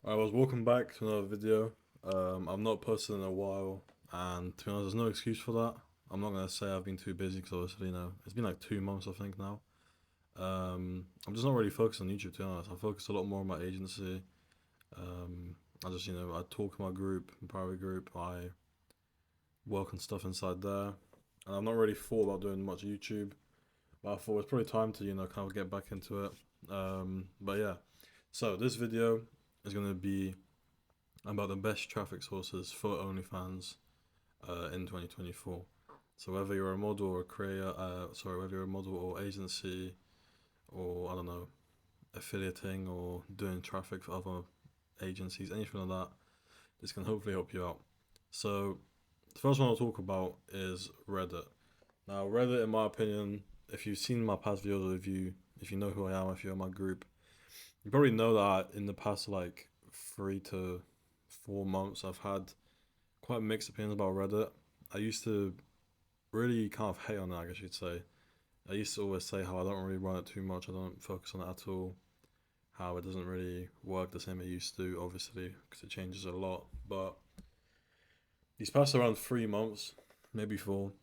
Alright, well, welcome back to another video. I've not posted in a while, and to be honest, there's no excuse for that. I'm not gonna say I've been too busy because obviously, it's been like 2 months, I think now. I'm just not really focused on YouTube, to be honest. I focus a lot more on my agency. I just, I talk in my group, in private group. I work on stuff inside there, and I've not really thought about doing much YouTube. But I thought it's probably time to, kind of get back into it. But yeah, so this video is gonna be about the best traffic sources for OnlyFans in 2024. So whether you're a model or a creator, whether you're a model or agency or I don't know, affiliating or doing traffic for other agencies, anything like that, this can hopefully help you out. So the first one I'll talk about is Reddit. Now Reddit, in my opinion, if you've seen my past videos, or if you know who I am, if you're in my group, you probably know that in the past like 3 to 4 months, I've had quite mixed opinions about Reddit. I used to really kind of hate on it, I guess you'd say. I used to always say how I don't really run it too much, I don't focus on it at all, how it doesn't really work the same it used to, obviously, because it changes a lot. But these past around 3 months, maybe four,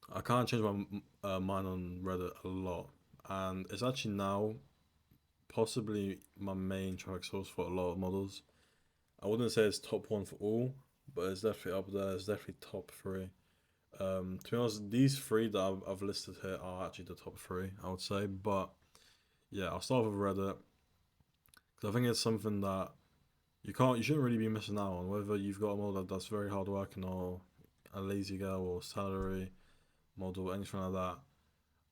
I kind of changed my mind on Reddit a lot. And it's actually now possibly my main traffic source for a lot of models. I wouldn't say it's top one for all, but it's definitely up there. It's definitely top three. To be honest, these three that I've listed here are actually the top three, I would say. But yeah, I'll start with Reddit because I think it's something that you shouldn't really be missing out on. Whether you've got a model that's very hard working or a lazy girl or salary model, anything like that.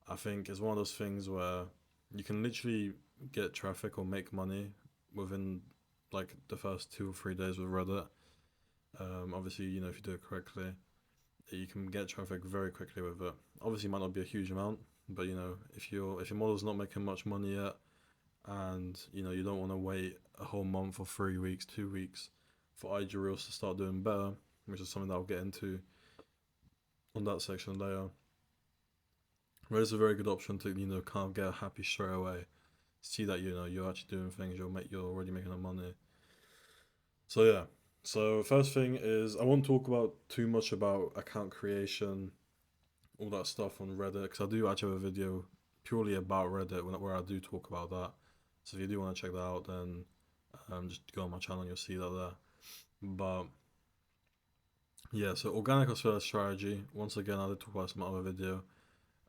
I think it's one of those things where you can literally get traffic or make money within like the first 2 or 3 days with Reddit. Obviously, if you do it correctly, you can get traffic very quickly with it. Obviously, it might not be a huge amount, but if your model's not making much money yet, and you don't want to wait a whole month or 3 weeks, 2 weeks for IG Reels to start doing better, which is something that I'll get into on that section later. Reddit's a very good option to kind of get happy straight away. See that you're actually doing things. You're already making the money. So yeah. So first thing is I won't talk about too much about account creation, all that stuff on Reddit, because I do actually have a video purely about Reddit where I do talk about that. So if you do want to check that out, then just go on my channel and you'll see that there. But yeah, so organic or search strategy. Once again, I did talk about some other video.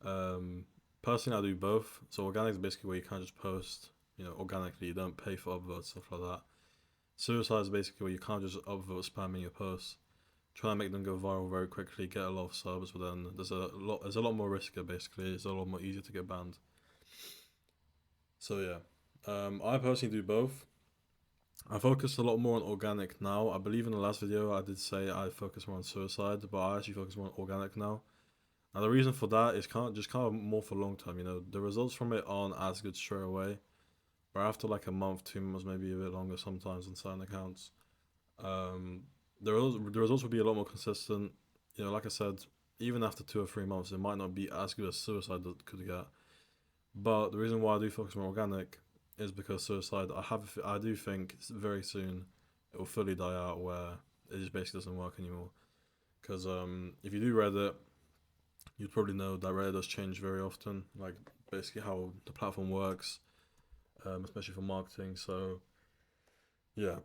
Um, Personally, I do both. So organic is basically where you kind of just post, organically. You don't pay for upvotes, stuff like that. Suicide is basically where you can't just upvote spamming your posts, trying to make them go viral very quickly, get a lot of subs, but then there's a lot more riskier basically. It's a lot more easier to get banned. So yeah, I personally do both. I focus a lot more on organic now. I believe in the last video I did say I focus more on suicide, but I actually focus more on organic now. Now the reason for that is kind of more for long term. The results from it aren't as good straight away, but after like a month, 2 months, maybe a bit longer sometimes on certain accounts, um, the results will be a lot more consistent. Like I said, even after 2 or 3 months, it might not be as good as suicide could get. But the reason why I do focus on organic is because suicide, I do think very soon it will fully die out where it just basically doesn't work anymore. Because if you do Reddit, you'd probably know that Reddit does change very often, like basically how the platform works, especially for marketing. So yeah.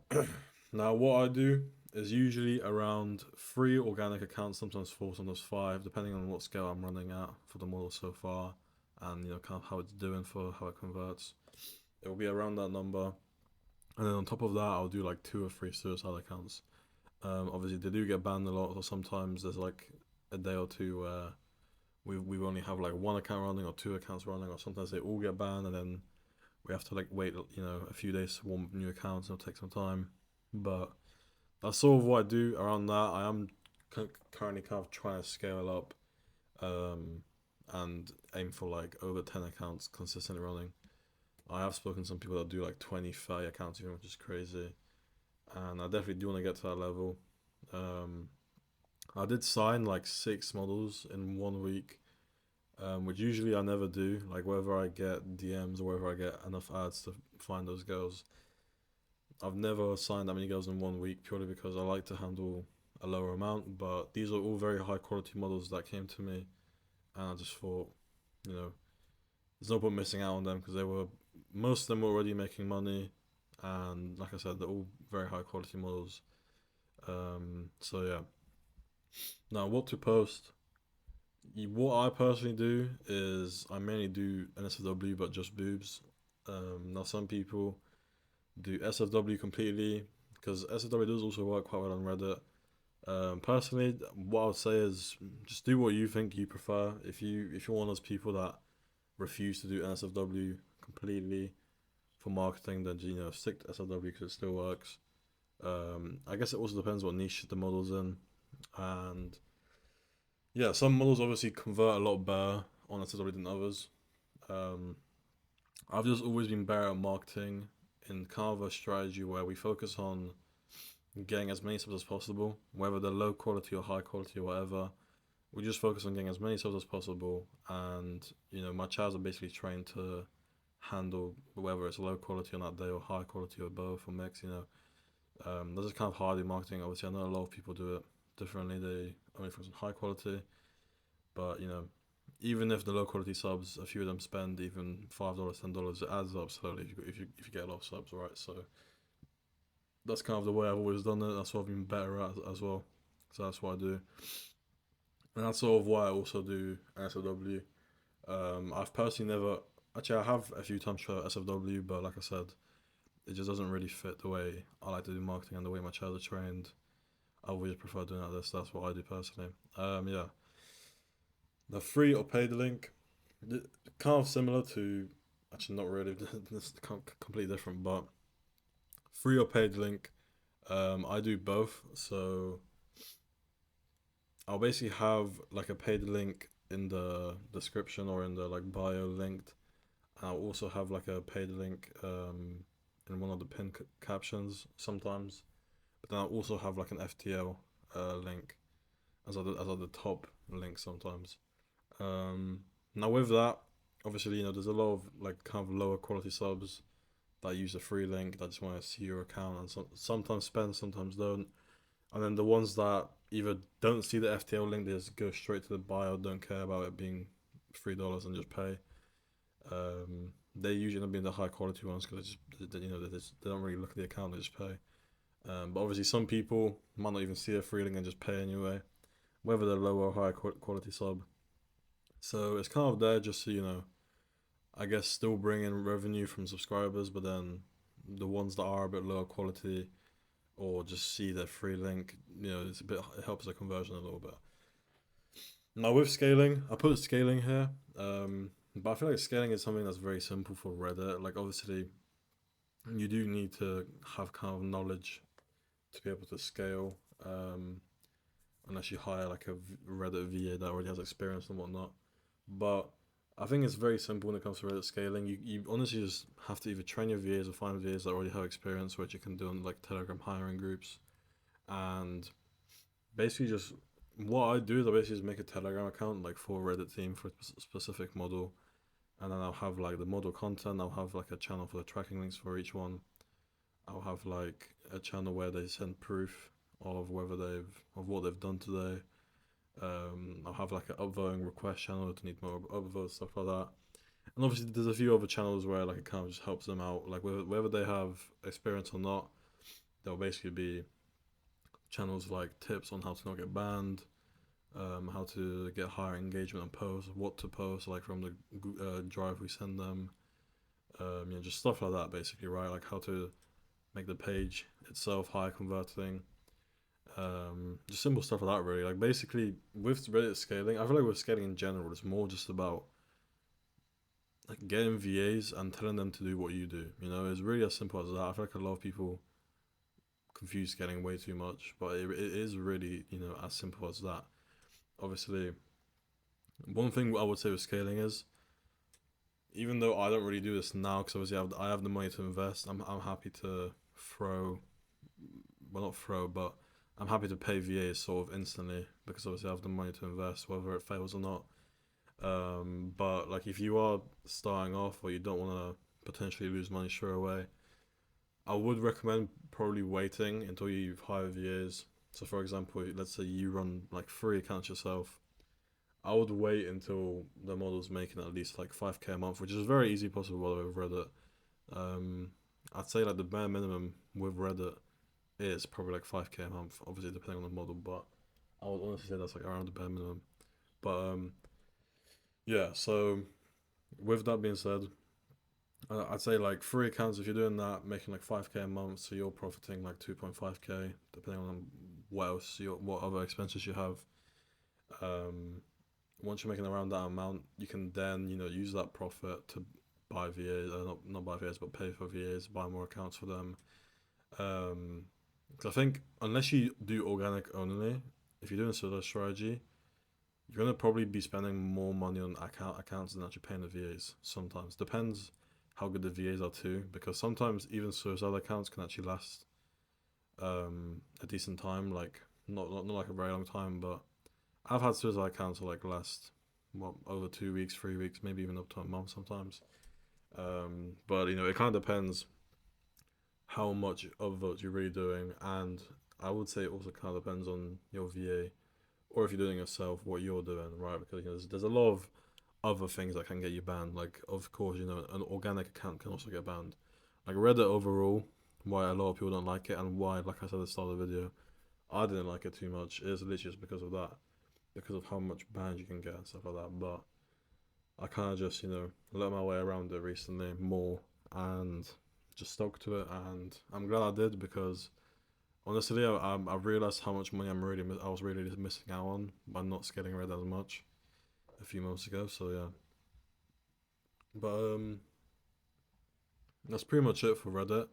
Now what I do is usually around 3 organic accounts, sometimes four, sometimes five, depending on what scale I'm running at for the model so far, and kind of how it's doing for how it converts. It will be around that number, and then on top of that, I'll do like 2 or 3 suicide accounts. Obviously, they do get banned a lot, so sometimes there's like a day or two where we only have like one account running or 2 accounts running, or sometimes they all get banned, and then we have to like wait, a few days to warm up new accounts. It'll take some time, but that's sort of what I do around that. I am currently kind of trying to scale up, um, and aim for like over 10 accounts consistently running. I have spoken to some people that do like 20, 30 accounts even, which is crazy, and I definitely do want to get to that level. Um, I did sign like 6 models in 1 week, which usually I never do. Like whether I get DMs or whether I get enough ads to find those girls, I've never signed that many girls in 1 week purely because I like to handle a lower amount. But these are all very high quality models that came to me, and I just thought, you know, there's no point missing out on them because they were most of them were already making money, and like I said, they're all very high quality models. So yeah. Now, what to post? What I personally do is I mainly do NSFW, but just boobs. Now, some people do SFW completely because SFW does also work quite well on Reddit. Personally, what I would say is just do what you think you prefer. If you're one of those people that refuse to do NSFW completely for marketing, then stick to SFW because it still works. I guess it also depends what niche the model's in, and yeah, some models obviously convert a lot better on SFW than others. Um, I've just always been better at marketing in kind of a strategy where we focus on getting as many subs as possible, whether they're low quality or high quality or whatever. We just focus on getting as many subs as possible, and my chats are basically trained to handle whether it's low quality on that day or high quality or both or mix. That's just kind of how I do marketing. Obviously, I know a lot of people do it differently. They only focus on high quality, but even if the low quality subs, a few of them spend even $5, $10, it adds up slowly if you get a lot of subs, right? So that's kind of the way I've always done it. That's what I've been better at as well. So that's what I do, and that's sort of why I also do SOW. I've personally never actually I have a few times tried SFW, but like I said, it just doesn't really fit the way I like to do marketing and the way my chairs are trained. I always prefer doing it like this. That's what I do personally. Yeah, the free or paid link, kind of similar to, actually not really. This is completely different, but free or paid link. I do both. So I'll basically have like a paid link in the description or in the like bio linked. I'll also have like a paid link in one of the pin captions sometimes. But then I'll also have like an FTL link as at the top link sometimes. Um, Now with that, obviously there's a lot of like kind of lower quality subs that use a free link that just want to see your account and sometimes spend, sometimes don't. And then the ones that either don't see the FTL link, they just go straight to the bio, don't care about it being $3 and just pay. They usually end up being the high quality ones because they don't really look at the account, they just pay. But obviously, some people might not even see a free link and just pay anyway, whether they're low or high quality sub. So it's kind of there just to, I guess still bring in revenue from subscribers, but then the ones that are a bit lower quality or just see their free link, it helps the conversion a little bit. Now with scaling, I put scaling here, but I feel like scaling is something that's very simple for Reddit. Like obviously, you do need to have kind of knowledge to be able to scale, unless you hire like a Reddit VA that already has experience and whatnot. But I think it's very simple when it comes to Reddit scaling. You honestly just have to either train your VAs or find VAs that already have experience, which you can do in like Telegram hiring groups. And basically, just what I do is I basically just make a Telegram account like for Reddit team for a specific model, and then I'll have like the model content. I'll have like a channel for the tracking links for each one. I'll have like a channel where they send proof of what they've done today. I'll have like an upvoting request channel to need more upvotes, stuff like that. And obviously, there's a few other channels where like it kind of just helps them out, like whether they have experience or not. There'll basically be channels like tips on how to not get banned, how to get higher engagement on posts, what to post, like from the drive we send them, just stuff like that, basically, right? Like how to make the page itself high converting, just simple stuff like that, really. Like basically, with Reddit scaling, I feel like with scaling in general, it's more just about like getting VAs and telling them to do what you do. It's really as simple as that. I feel like a lot of people confuse scaling way too much, but it is really as simple as that. Obviously, one thing I would say with scaling is, even though I don't really do this now because obviously I have the money to invest, I'm happy to throw, well not throw, but I'm happy to pay VAs sort of instantly because obviously I have the money to invest whether it fails or not. But like if you are starting off or you don't want to potentially lose money straight away, I would recommend probably waiting until you've hired VAs. So, for example, let's say you run like 3 accounts yourself. I would wait until the model's making at least like 5K a month, which is very easy possible by the way with Reddit. Um, I'd say like the bare minimum with Reddit is probably like 5K a month, obviously depending on the model, but I would honestly say that's like around the bare minimum. But yeah, so with that being said, I'd say like 3 accounts, if you're doing that, making like 5K a month, so you're profiting like 2.5K, depending on what else, what other expenses you have. Um, Once you're making around that amount, you can then, use that profit to buy VAs, not buy VAs, but pay for VAs, buy more accounts for them. Um, 'Cause I think unless you do organic only, if you're doing a solo strategy, you're gonna probably be spending more money on accounts than actually paying the VAs. Sometimes depends how good the VAs are too, because sometimes even suicide accounts can actually last a decent time, like not like a very long time, but I've had suicide accounts that like last what over 2 weeks, 3 weeks, maybe even up to a month sometimes. But it kind of depends how much of votes you're really doing, and I would say it also kind of depends on your VA, or if you're doing it yourself, what you're doing, right? Because there's a lot of other things that can get you banned. Like, of course, an organic account can also get banned. Like Reddit overall, why a lot of people don't like it, and why, like I said at the start of the video, I didn't like it too much, is literally just because of that, because of how much banned you can get and stuff like that. But I kind of just, let my way around it recently more and just stuck to it. And I'm glad I did because honestly, I realized how much money I was really missing out on by not scaling Red as much a few months ago. So yeah, but that's pretty much it for Reddit.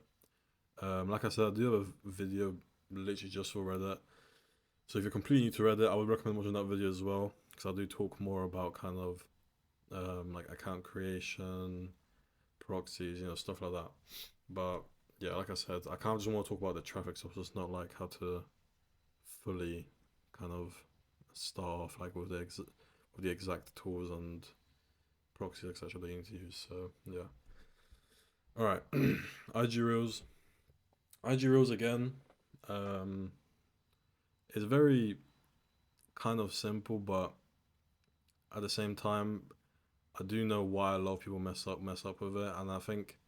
Like I said, I do have a video literally just for Reddit. So if you're completely new to Reddit, I would recommend watching that video as well because I do talk more about kind of like account creation, proxies, stuff like that. But yeah, like I said, I kind of just want to talk about the traffic stuff, just not like how to fully kind of start off like with the exact tools and proxies etc. that you need to use. So yeah. All right, IG Reels. IG Reels again. Um, is very kind of simple, but at the same time, I do know why a lot of people mess up with it, and I think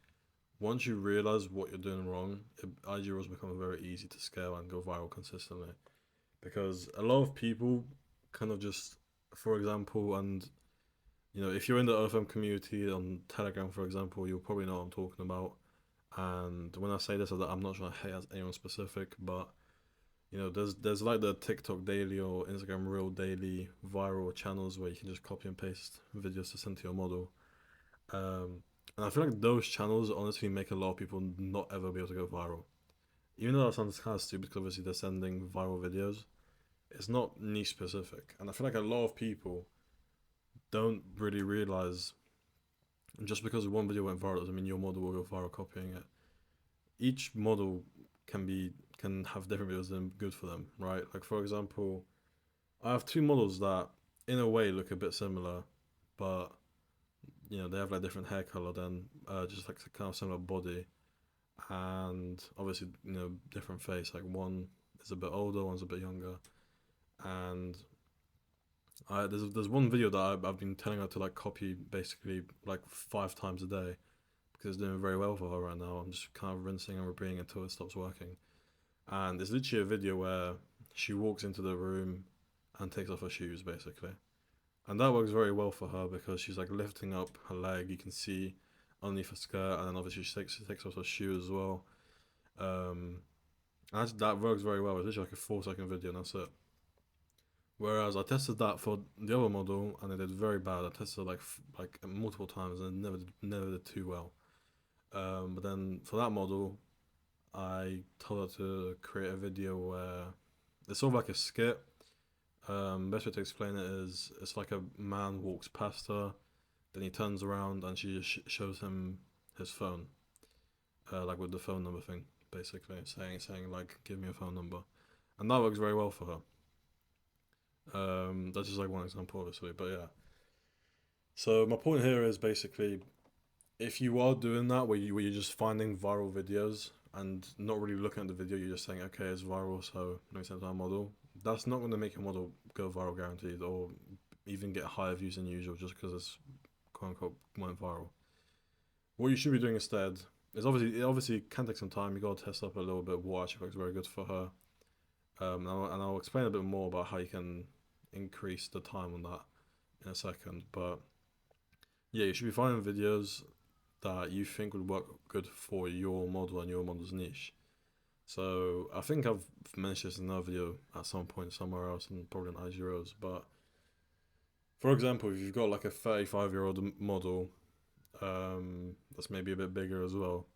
once you realize what you're doing wrong, IG Reels become very easy to scale and go viral consistently. Because a lot of people kind of just, for example, and if you're in the OFM community on Telegram, for example, you'll probably know what I'm talking about. And when I say this, I'm not trying to hate anyone specific, but there's like the TikTok daily or Instagram Reel daily viral channels where you can just copy and paste videos to send to your model. Um, and I feel like those channels honestly make a lot of people not ever be able to go viral. Even though that sounds kind of stupid because obviously they're sending viral videos, it's not niche specific. And I feel like a lot of people don't really realize just because one video went viral doesn't mean your model will go viral copying it. Each model can have different videos that are good for them, right? Like for example, I have 2 models that in a way look a bit similar, but they have like different hair color than just like kind of similar body and obviously different face. Like one is a bit older, one's a bit younger, and there's one video that I've been telling her to like copy basically like 5 times a day because it's doing very well for her right now. I'm just kind of rinsing and repeating until it stops working. And it's literally a video where she walks into the room and takes off her shoes basically. And that works very well for her because she's like lifting up her leg, you can see underneath her skirt, and then obviously she takes off her shoe as well. Um, and that works very well. It's literally like a 4 second video and that's it. Whereas I tested that for the other model and it did very bad. I tested like multiple times and it never did too well. But then for that model, I told her to create a video where it's sort of like a skit. Best way to explain it is it's like a man walks past her, then he turns around and she just shows him his phone, like with the phone number thing, basically saying like give me a phone number, and that works very well for her. That's just like one example, obviously, but yeah. So my point here is basically if you are doing that where you're just finding viral videos and not really looking at the video, you're just saying, okay, it's viral, so let me send it to my model. That's not going to make your model go viral guaranteed, or even get higher views than usual just because it's quote unquote went viral. What you should be doing instead is obviously it obviously can take some time. You got to test up a little bit what actually looks very good for her. And I'll explain a bit more about how you can increase the time on that in a second. But yeah, you should be finding videos that you think would work good for your model and your model's niche. So I think I've mentioned this in another video at some point somewhere else, and probably on IG Rose. But for example, if you've got like a 35-year-old model, that's maybe a bit bigger as well,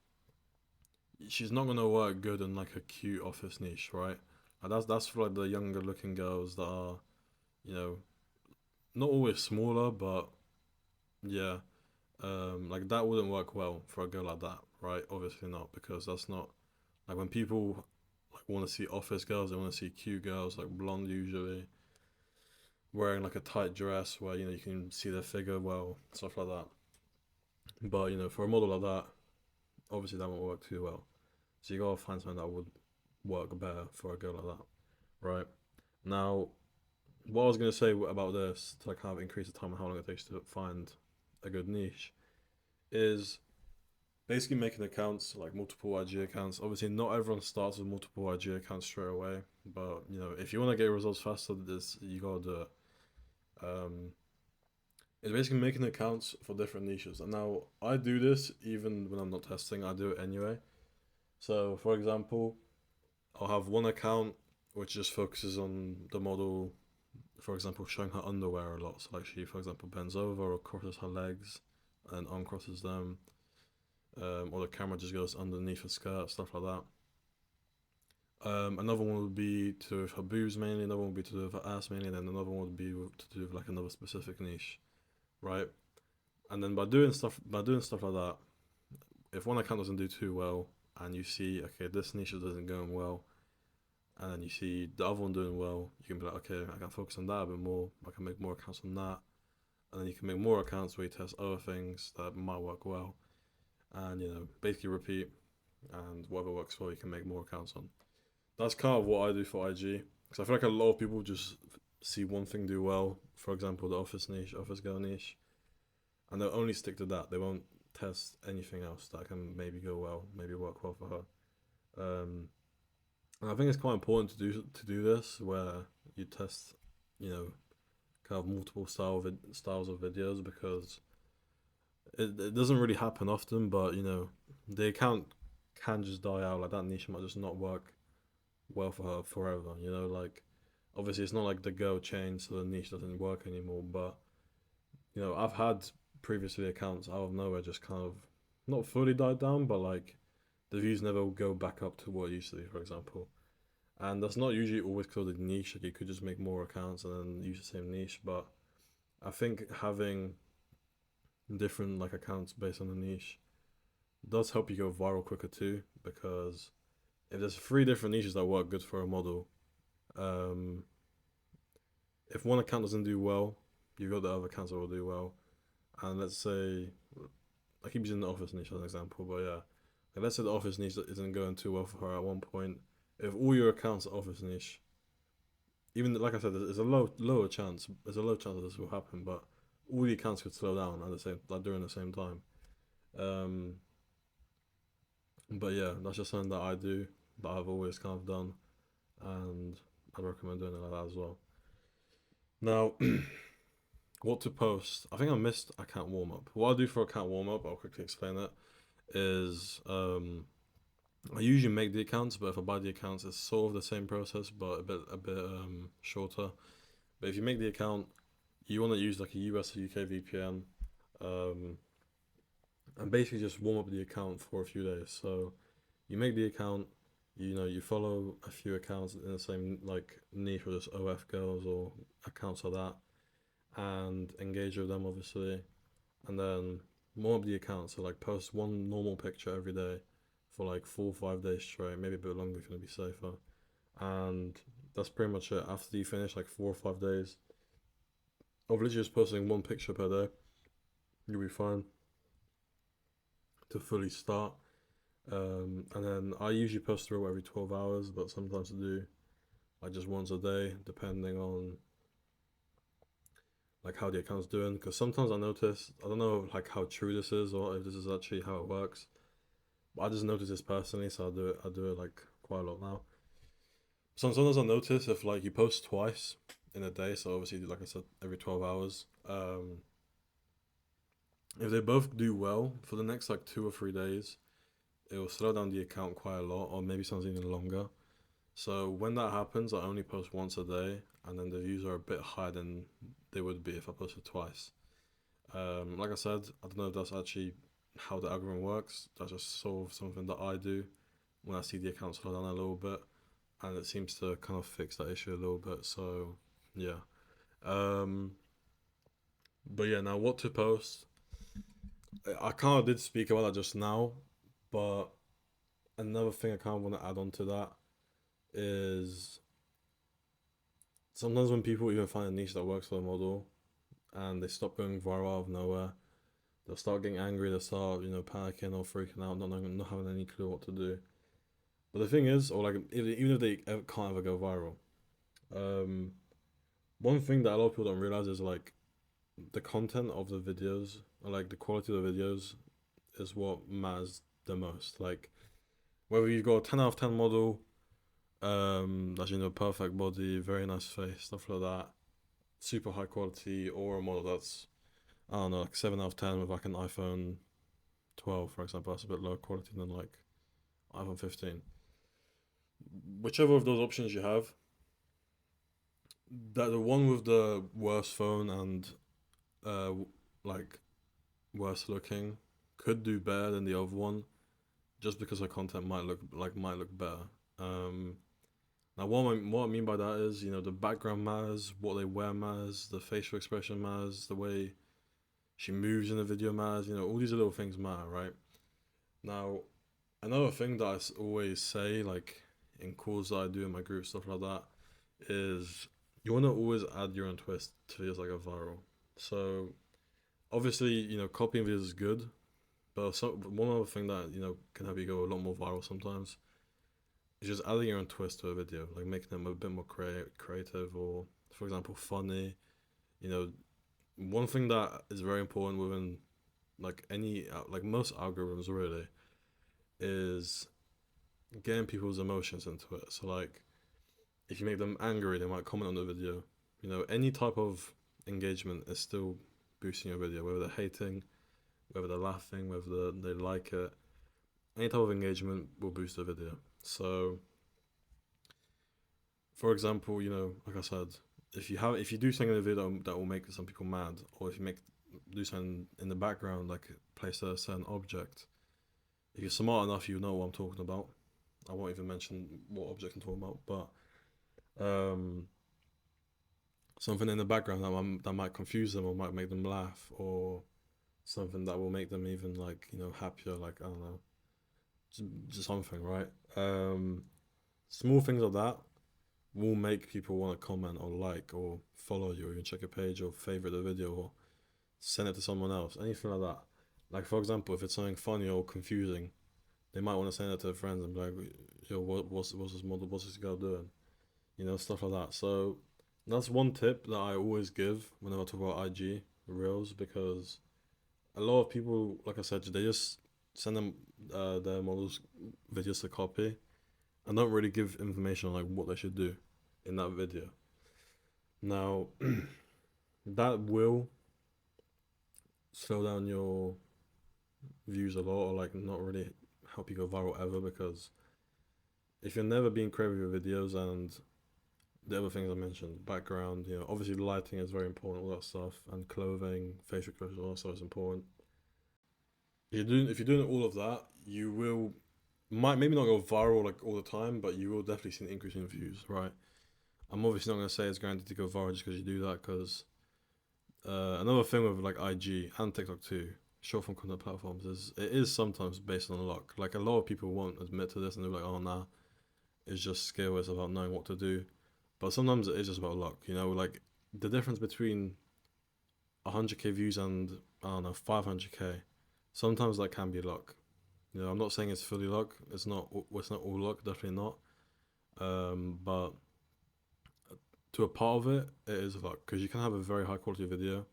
she's not gonna work good in like a cute office niche, right? And that's for like the younger looking girls that are, you know, not always smaller, but yeah, like that wouldn't work well for a girl like that, right? Obviously not, because that's not like when people like want to see office girls, they want to see cute girls, like blonde usually, wearing like a tight dress where you can see their figure well, stuff like that. But for a model like that, obviously that won't work too well. So you gotta find something that would work better for a girl like that, right? Now, what I was gonna say about this to like kind of increase the time and how long it takes to find a good niche is basically making accounts, like multiple IG accounts. Obviously, not everyone starts with multiple IG accounts straight away, but if you want to get results faster, this you gotta do it. Um, it's basically making accounts for different niches. And now I do this even when I'm not testing. I do it anyway. So, for example, I'll have one account which just focuses on the model, for example, showing her underwear a lot. So, like, she, for example, bends over or crosses her legs and uncrosses them, or the camera just goes underneath her skirt, stuff like that. Another one would be to do with her boobs mainly, another one would be to do with her ass mainly, and then another one would be to do with like another specific niche, right? And then by doing stuff like that, if one account doesn't do too well, and you see, okay, this niche isn't going well, and then you see the other one doing well, you can be like, okay, I can focus on that a bit more. I can make more accounts on that, and then you can make more accounts where you test other things that might work well, and basically repeat. And whatever works well, you can make more accounts on. That's kind of what I do for IG, because I feel like a lot of people just see one thing do well. For example, the office niche, office girl niche, and they'll only stick to that. They won't test anything else that can maybe go well, maybe work well for her. And I think it's quite important to do this where you test, you know, kind of multiple styles of videos, because it doesn't really happen often. But the account can just die out. Like that niche might just not work well for her forever. Like obviously it's not like the girl changed so the niche doesn't work anymore. But I've had previously accounts out of nowhere just kind of not fully died down, but like the views never go back up to what it used to be, for example. And that's not usually always because of the niche. Like you could just make more accounts and then use the same niche. But I think having different like accounts based on the niche does help you go viral quicker too. Because if there's three different niches that work good for a model, um, if one account doesn't do well, you've got the other accounts that will do well. And let's say I keep using the office niche as an example, but yeah, like let's say the office niche isn't going too well for her at one point. If all your accounts are office niche, even like I said, there's a lower chance. There's a low chance that this will happen, but all the accounts could slow down at the same like during the same time. Um, but yeah, that's just something that I do, that I've always kind of done, and I'd recommend doing it like that as well. Now, what to post? I think I missed account warm up. What I do for account warm up, I'll quickly explain that. Is I usually make the accounts, but if I buy the accounts, it's sort of the same process, but a bit shorter. But if you make the account, you want to use like a US or UK VPN, um, and basically just warm up the account for a few days. So you make the account, you follow a few accounts in the same like niche, or just OF girls or accounts like that, and engage with them obviously, and then warm up the account. So like post one normal picture every day for like 4 or 5 days straight, maybe a bit longer if you want to be safer. And that's pretty much it. After you finish like 4 or 5 days of literally just posting one picture per day, you'll be fine to fully start. And then I usually post through every 12 hours, but sometimes I do like just once a day, depending on like how the account's doing. Because sometimes I notice, I don't know like how true this is or if this is actually how it works. But I just notice this personally, so I do it. I do it like quite a lot now. Sometimes I notice if like you post twice in a day, so obviously like I said, every 12 hours. If they both do well for the next like 2 or 3 days, it will slow down the account quite a lot, or maybe sometimes even longer. So when that happens, I only post once a day, and then the views are a bit higher than they would be if I posted twice. Like I said, I don't know if that's actually how the algorithm works. That's just sort of something that I do when I see the account slow down a little bit, and it seems to kind of fix that issue a little bit. So yeah. Um, but yeah, now what to post? I kind of did speak about that just now, but another thing I kind of want to add on to that is sometimes when people even find a niche that works for the model and they stop going viral out of nowhere, they'll start getting angry, they'll start, panicking or freaking out, not having any clue what to do. But the thing is, or like, even if they can't ever go viral, um, one thing that a lot of people don't realize is like the content of the videos, or like the quality of the videos, is what matters the most. Like, whether you've got a 10 out of 10 model, that's, perfect body, very nice face, stuff like that, super high quality, or a model that's, I don't know, like 7 out of 10 with like an iPhone 12, for example, that's a bit lower quality than like iPhone 15. Whichever of those options you have, that the one with the worst phone and uh like worse looking could do better than the other one, just because her content might look better. Um, Now, what I mean by that is, the background matters, what they wear matters, the facial expression matters, the way she moves in the video matters. All these little things matter, right? Now, another thing that always say, like in calls that I do in my group, stuff like that, is you want to always add your own twist to videos like a viral. So obviously, copying videos is good, but one other thing that can help you go a lot more viral sometimes is just adding your own twist to a video, like making them a bit more creative, or for example, funny. You know, one thing that is very important within like like most algorithms really is getting people's emotions into it. So like, if you make them angry, they might comment on the video. Any type of engagement is still boosting your video, whether they're hating, whether they're laughing, whether they like it. Any type of engagement will boost the video. So, for example, like I said, if you do something in the video that will make some people mad, or if you do something in the background, like place a certain object, if you're smart enough, you know what I'm talking about. I won't even mention what object I'm talking about, but something in the background that might confuse them or might make them laugh, or something that will make them even like happier, like I don't know, just something, right? Um, Small things like that will make people want to comment or like or follow you, or even check your page or favorite the video or send it to someone else, anything like that. Like for example, if it's something funny or confusing, they might want to send it to their friends and be like, "Yo, what's this model? What's this girl doing?" Stuff like that. So that's one tip that I always give whenever I talk about IG reels, because a lot of people, like I said, they just send them their models videos to copy and don't really give information on like what they should do in that video. Now, that will slow down your views a lot, or like not really help you go viral ever, because if you're never being creative with your videos and the other things I mentioned, background, obviously lighting is very important, all that stuff, and clothing, facial expression also is important. If you're doing all of that, you will might maybe not go viral like all the time, but you will definitely see an increase in views, right? I'm obviously not gonna say it's guaranteed to go viral just because you do that, because another thing with like IG and TikTok too, short form content platforms, is it is sometimes based on luck. Like a lot of people won't admit to this, and they're like, "Oh, nah, it's just skill. It's about knowing what to do." But sometimes it is just about luck. Like the difference between 100K views and I don't know 500K. Sometimes that can be luck. I'm not saying it's fully luck. It's not all luck. Definitely not. But to a part of it, it is luck because you can have a very high quality video,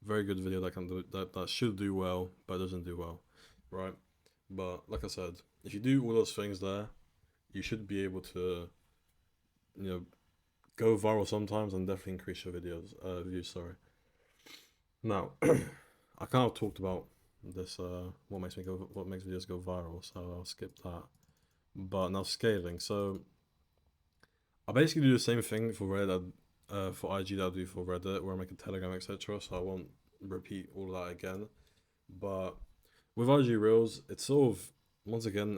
very good video that can do that should do well, but doesn't do well, right? But like I said, if you do all those things there, you should be able to, you know, go viral sometimes and definitely increase your views. Sorry. Now, I kind of talked about this. What makes videos go viral. So I'll skip that. But now scaling. So I basically do the same thing for Reddit, for IG that I do for Reddit, where I make a Telegram, etc. So I won't repeat all that again. But with IG Reels, it's sort of once again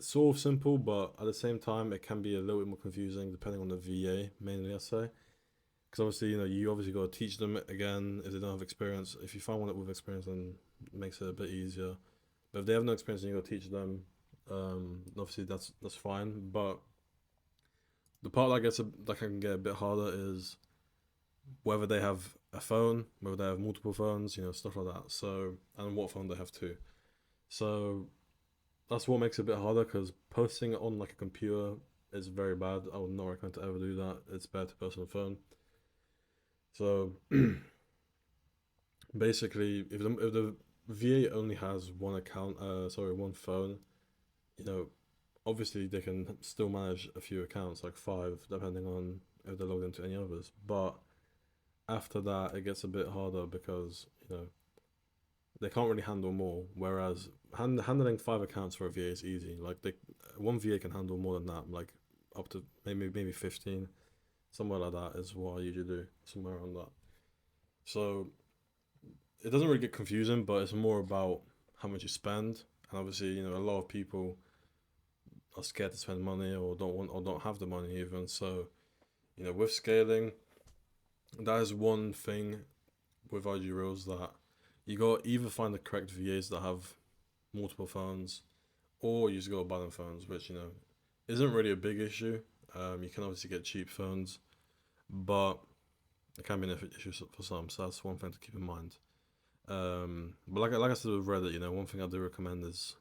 sort of simple, but at the same time it can be a little bit more confusing depending on the VA mainly. I say because obviously you obviously got to teach them again if they don't have experience. If you find one with experience, then it makes it a bit easier. But if they have no experience, then you got to teach them. Obviously that's fine. But the part that can get a bit harder is whether they have a phone, whether they have multiple phones, stuff like that. So and what phone they have too. So that's what makes it a bit harder because posting it on like a computer is very bad. I would not recommend to ever do that. It's better to post on a phone. So basically, if the VA only has one account, one phone, you know, obviously they can still manage a few accounts, like five, depending on if they're logged into any others. But after that, it gets a bit harder because they can't really handle more. Whereas handling five accounts for a VA is easy. Like one VA can handle more than that, like up to maybe 15, somewhere like that is what I usually do, somewhere around that. So it doesn't really get confusing, but it's more about how much you spend. And obviously, a lot of people are scared to spend money or don't want or don't have the money even. So, with scaling, that is one thing with IG Reels that you got to either find the correct VAs that have multiple phones or you just got to buy them phones, which, isn't really a big issue. You can obviously get cheap phones, but it can be an issue for some. So that's one thing to keep in mind. But like I said with Reddit, one thing I do recommend is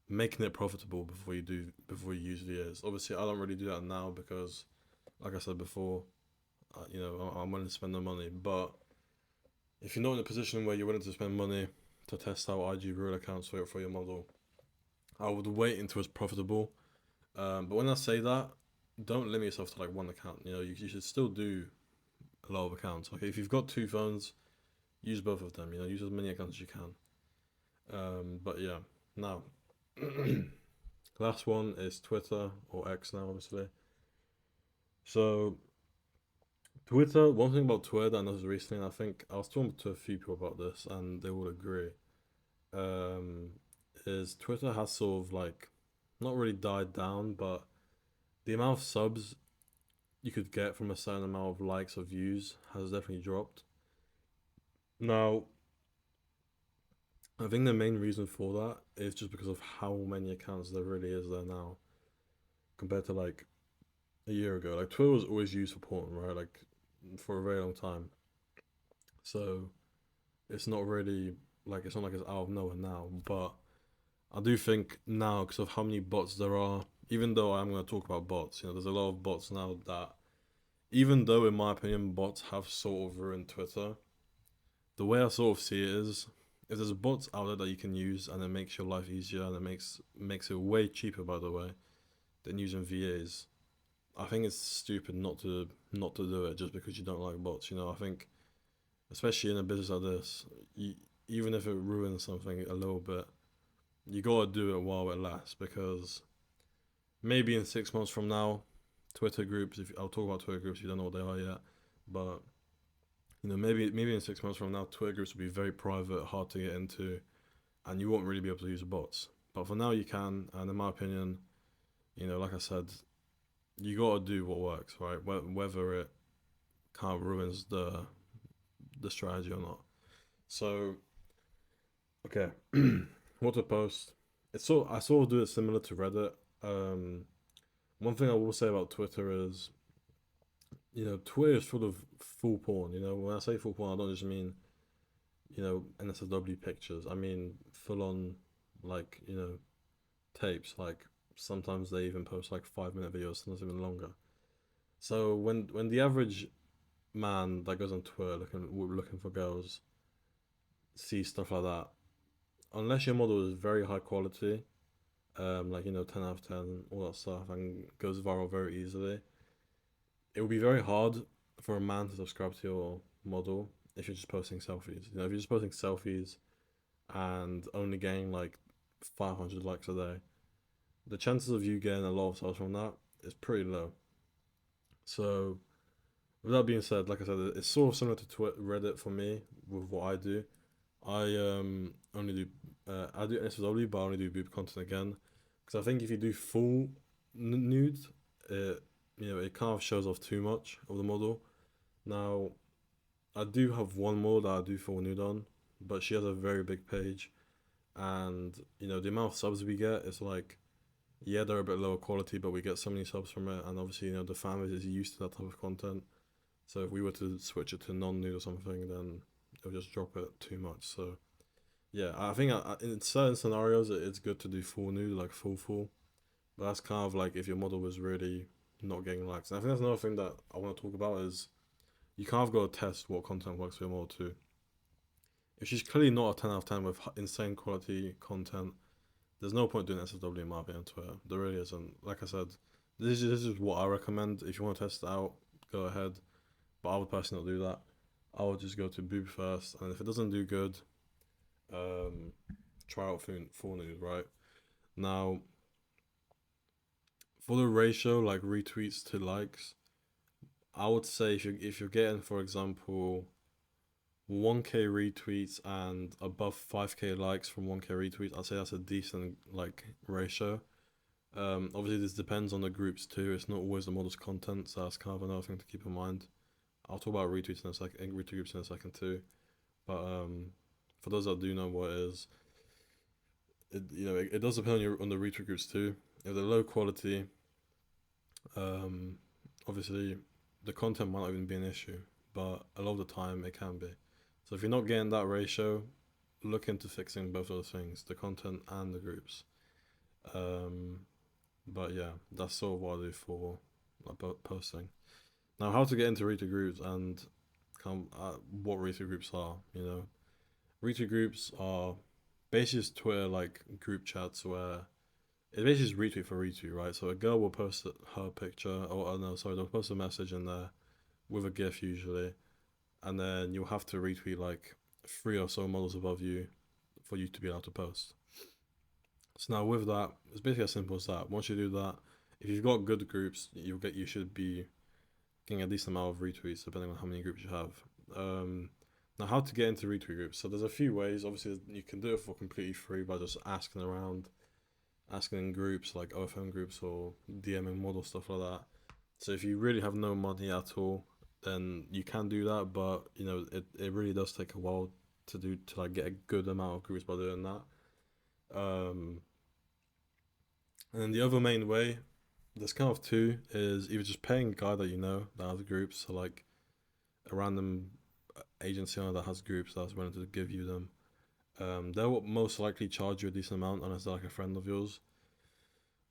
making it profitable before you use VAs. Obviously, I don't really do that now because, like I said before, I'm willing to spend the money. But if you're not in a position where you're willing to spend money to test out IG Reel accounts for your model, I would wait until it's profitable. But when I say that, don't limit yourself to like one account. You should still do a lot of accounts. Okay, if you've got two phones, use both of them. Use as many accounts as you can. But yeah, now last one is Twitter or X now, obviously. So Twitter. One thing about Twitter that I noticed recently, and I think I was talking to a few people about this, and they will agree. Um, is Twitter has sort of like not really died down, but the amount of subs you could get from a certain amount of likes or views has definitely dropped. Now, I think the main reason for that is just because of how many accounts there really is there now compared to like a year ago. Like Twitter was always used for porn, right? Like for a very long time. So it's not really it's not like it's out of nowhere now. But I do think now because of how many bots there are, even though I'm going to talk about bots, there's a lot of bots now that, even though in my opinion bots have sort of ruined Twitter, the way I sort of see it is if there's bots out there that you can use and it makes your life easier and it makes it way cheaper by the way than using VAs. I think it's stupid not to do it just because you don't like bots. I think especially in a business like this, even if it ruins something a little bit, you gotta do it while it lasts because maybe in 6 months from now, Twitter groups. If I'll talk about Twitter groups, you don't know what they are yet, but maybe in 6 months from now, Twitter groups will be very private, hard to get into, and you won't really be able to use bots. But for now, you can, and in my opinion, like I said, you gotta do what works, right? Whether it kind of ruins the strategy or not. So, okay, what to post? I sort of do it similar to Reddit. Um, One thing I will say about Twitter is, Twitter is full of full porn. When I say full porn, I don't just mean, NSFW pictures. I mean full on like tapes. Like sometimes they even post like 5 minute videos, sometimes even longer. So when the average man that goes on Twitter looking for girls sees stuff like that, unless your model is very high quality, like 10 out of 10, all that stuff, and goes viral very easily, it will be very hard for a man to subscribe to your model if you're just posting selfies. If you're just posting selfies and only getting like 500 likes a day, the chances of you getting a lot of sales from that is pretty low. So, with that being said, like I said, it's sort of similar to Reddit for me with what I do. I do SOW, but I only do boob content again because I think if you do full nude, it it kind of shows off too much of the model. Now, I do have one model that I do full nude on, but she has a very big page, and the amount of subs we get is like, yeah, they're a bit lower quality, but we get so many subs from it, and obviously the fan base is used to that type of content. So if we were to switch it to non-nude or something, then it'll just drop it too much. So yeah, I think in certain scenarios it's good to do full nude, like full. But that's kind of like if your model was really not getting likes. And I think that's another thing that I want to talk about is you kind of got to test what content works for your model too. If she's clearly not a 10 out of 10 with insane quality content, there's no point doing SSW in my opinion on Twitter. There really isn't. Like I said, this is what I recommend. If you want to test it out, go ahead. But I would personally not do that. I would just go to boob first, and if it doesn't do good, um, try out full nude, right? Now, for the ratio, like retweets to likes, I would say if you're getting, for example, 1K retweets and above 5K likes from 1K retweets, I'd say that's a decent like ratio. Obviously this depends on the groups too. It's not always the model's content, so that's kind of another thing to keep in mind. I'll talk about retweets in a second, retweet groups in a second too. But for those that do know what it is, it does depend on the retweet groups too. If they're low quality, um, obviously the content might not even be an issue, but a lot of the time it can be. So if you're not getting that ratio, look into fixing both of those things, the content and the groups. Um, but yeah, that's sort of what I do for like posting. Now, how to get into retweet groups and what retweet groups are, retweet groups are basically just Twitter like group chats where it basically just retweet for retweet, right? So a girl will post her picture, or no, sorry, they'll post a message in there with a GIF usually, and then you'll have to retweet like three or so models above you for you to be allowed to post. So now with that, it's basically as simple as that. Once you do that, if you've got good groups, you should be getting a decent amount of retweets depending on how many groups you have. Now, how to get into retweet groups? So there's a few ways. Obviously, you can do it for completely free by just asking around, asking in groups like OFM groups or DMing model stuff like that. So if you really have no money at all, then you can do that. But it really does take a while to like get a good amount of groups by doing that. Um, and then the other main way, there's kind of two, is either just paying a guy that that has groups, so like a random agency owner that has groups that's willing to give you them. They'll most likely charge you a decent amount unless they're like a friend of yours.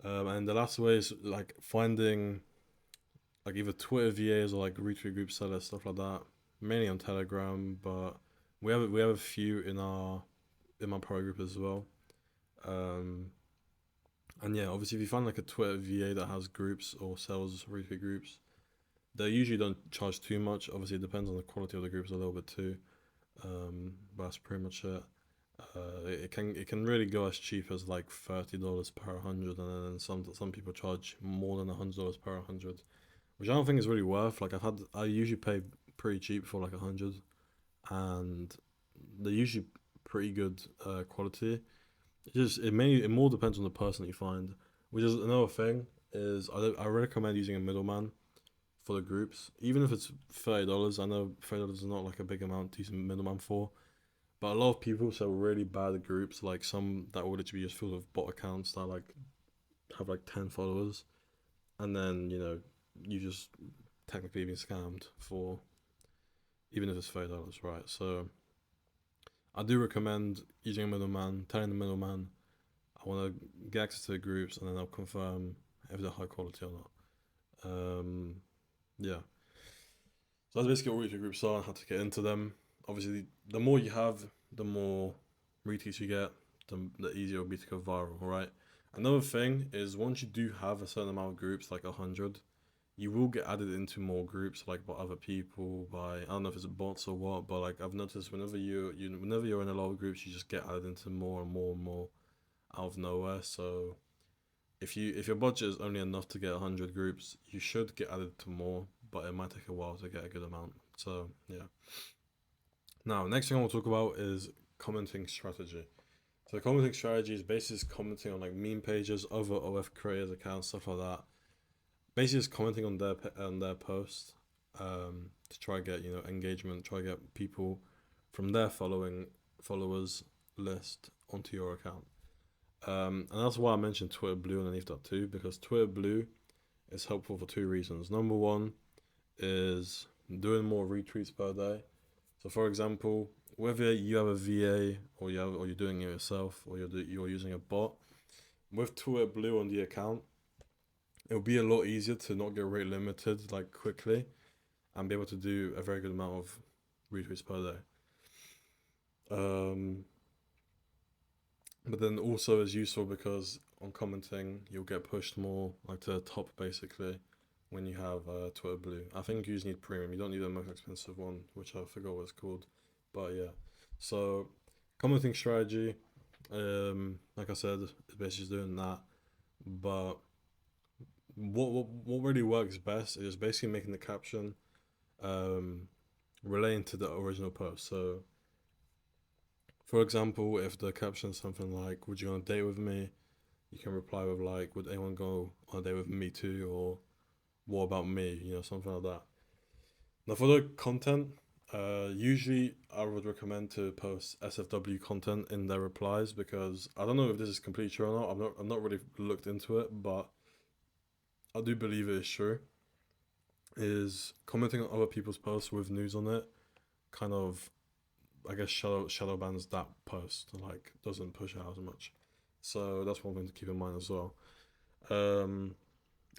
And the last way is like finding like either Twitter VAs or like retweet group sellers, stuff like that. Mainly on Telegram, but we have a few in my pro group as well. Um, and yeah, obviously if you find like a Twitter VA that has groups or sells retweet groups, they usually don't charge too much. Obviously, it depends on the quality of the groups a little bit too. But that's pretty much it. It can really go as cheap as like $30 per 100, and then some people charge more than $100 per 100, which I don't think is really worth. Like I usually pay pretty cheap for like 100, and they're usually pretty good quality. It more depends on the person you find, which is another thing. Is I recommend using a middleman for the groups, even if it's $30. I know $30 is not like a big amount to use a middleman for, but a lot of people sell really bad groups, like some that would literally be just filled with bot accounts that like have like 10 followers, and then you just technically being scammed for even if it's $30, right? So I do recommend using a middleman, telling the middleman I want to get access to the groups, and then I'll confirm if they're high quality or not. Yeah. So that's basically what retweet groups are and how to get into them. Obviously, the more you have, the more retweets you get, the easier it'll be to go viral, right? Another thing is once you do have a certain amount of groups, like 100, you will get added into more groups, like by other people, by I don't know if it's bots or what, but like I've noticed whenever you're in a lot of groups, you just get added into more and more and more out of nowhere. So if your budget is only enough to get 100 groups, you should get added to more, but it might take a while to get a good amount. So yeah. Now, next thing I want to talk about is commenting strategy. So commenting strategy is basically just commenting on like meme pages, other OF creators accounts, stuff like that. Basically, just commenting on their post, to try to get engagement, try to get people from their followers list onto your account. And that's why I mentioned Twitter Blue underneath that too, because Twitter Blue is helpful for two reasons. Number one is doing more retweets per day. So, for example, whether you have a VA or you're doing it yourself or you're using a bot, with Twitter Blue on the account, it'll be a lot easier to not get rate limited like quickly and be able to do a very good amount of retweets per day. But then also is useful because on commenting you'll get pushed more like to the top basically when you have Twitter Blue. I think you just need premium. You don't need the most expensive one, which I forgot what it's called. But yeah, so commenting strategy, like I said, is basically just doing that. But what really works best is basically making the caption um, relating to the original post. So, for example, if the caption is something like "Would you go on a date with me?" you can reply with like "Would anyone go on a date with me too?" or "What about me?" Something like that. Now, for the content, usually I would recommend to post SFW content in their replies because I don't know if this is completely true or not. I've not really looked into it, but I do believe it is true. Is commenting on other people's posts with news on it kind of, I guess, shadow bans that post, like doesn't push it out as much. So that's one thing to keep in mind as well. Um,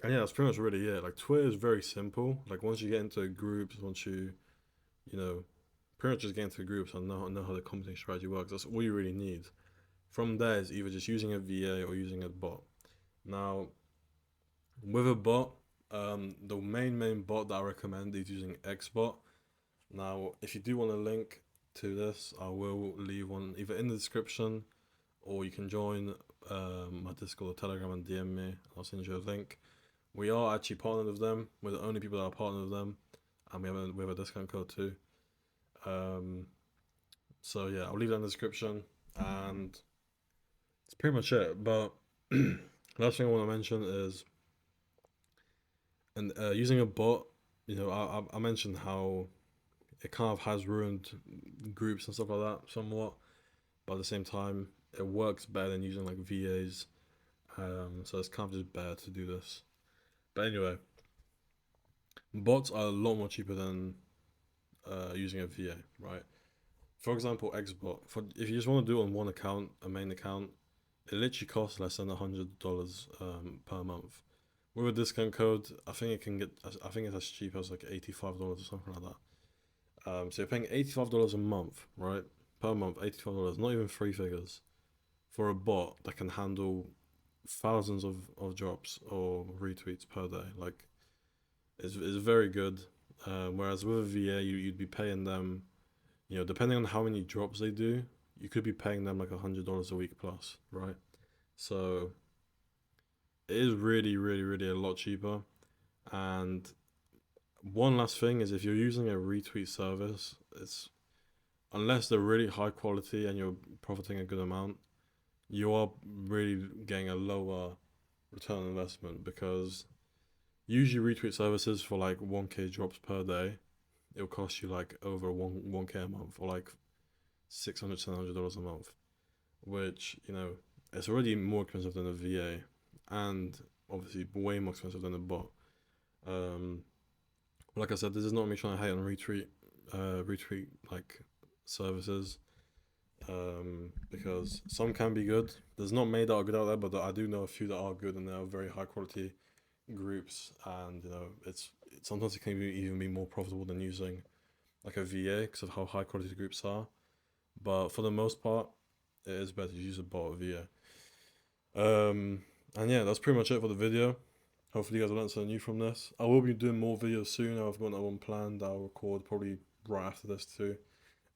and yeah, that's pretty much really it. Like Twitter is very simple. Like once you get into groups, once you know pretty much just get into groups and know how the commenting strategy works. That's all you really need. From there is either just using a VA or using a bot. Now, with a bot, the main bot that I recommend is using XBot. Now, if you do want a link to this, I will leave one either in the description or you can join my Discord or Telegram and DM me. I'll send you a link. We are actually partnered with them. We're the only people that are partnered with them, and we have a discount code too. Um, so yeah, I'll leave that in the description, and that's pretty much it. But last thing I want to mention is, and using a bot, I mentioned how it kind of has ruined groups and stuff like that somewhat, but at the same time, it works better than using like VAs. So it's kind of just better to do this. But anyway, bots are a lot more cheaper than using a VA, right? For example, XBot. If you just want to do it on one account, a main account, it literally costs less than $100 per month. With a discount code, I think it can get. I think it's as cheap as like $85 or something like that. So you're paying $85 a month, right? Per month, $85. Not even three figures for a bot that can handle thousands of drops or retweets per day. Like, it's very good. Whereas with a VA, you'd be paying them, depending on how many drops they do, you could be paying them like $100 a week plus, right? So it is really, really, really a lot cheaper. And one last thing is if you're using a retweet service, it's unless they're really high quality and you're profiting a good amount, you are really getting a lower return on investment because usually retweet services for like 1K drops per day, it'll cost you like over 1K a month or like $600 $700 a month, which it's already more expensive than a VA and obviously way more expensive than a bot. Um, like I said, this is not me trying to hate on retweet like services. because some can be good. There's not many that are good out there, but I do know a few that are good, and they are very high quality groups. And sometimes it can even be more profitable than using like a VA because of how high quality the groups are. But for the most part, it is better to use a bot or VA. And yeah, that's pretty much it for the video. Hopefully, you guys learned something new from this. I will be doing more videos soon. I've got another one planned that I'll record probably right after this too.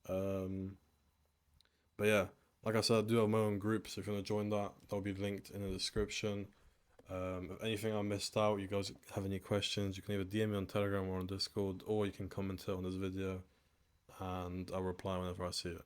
Um, but yeah, like I said, I do have my own group, so if you want to join that, that'll be linked in the description. If anything I missed out, you guys have any questions, you can either DM me on Telegram or on Discord, or you can comment it on this video, and I'll reply whenever I see it.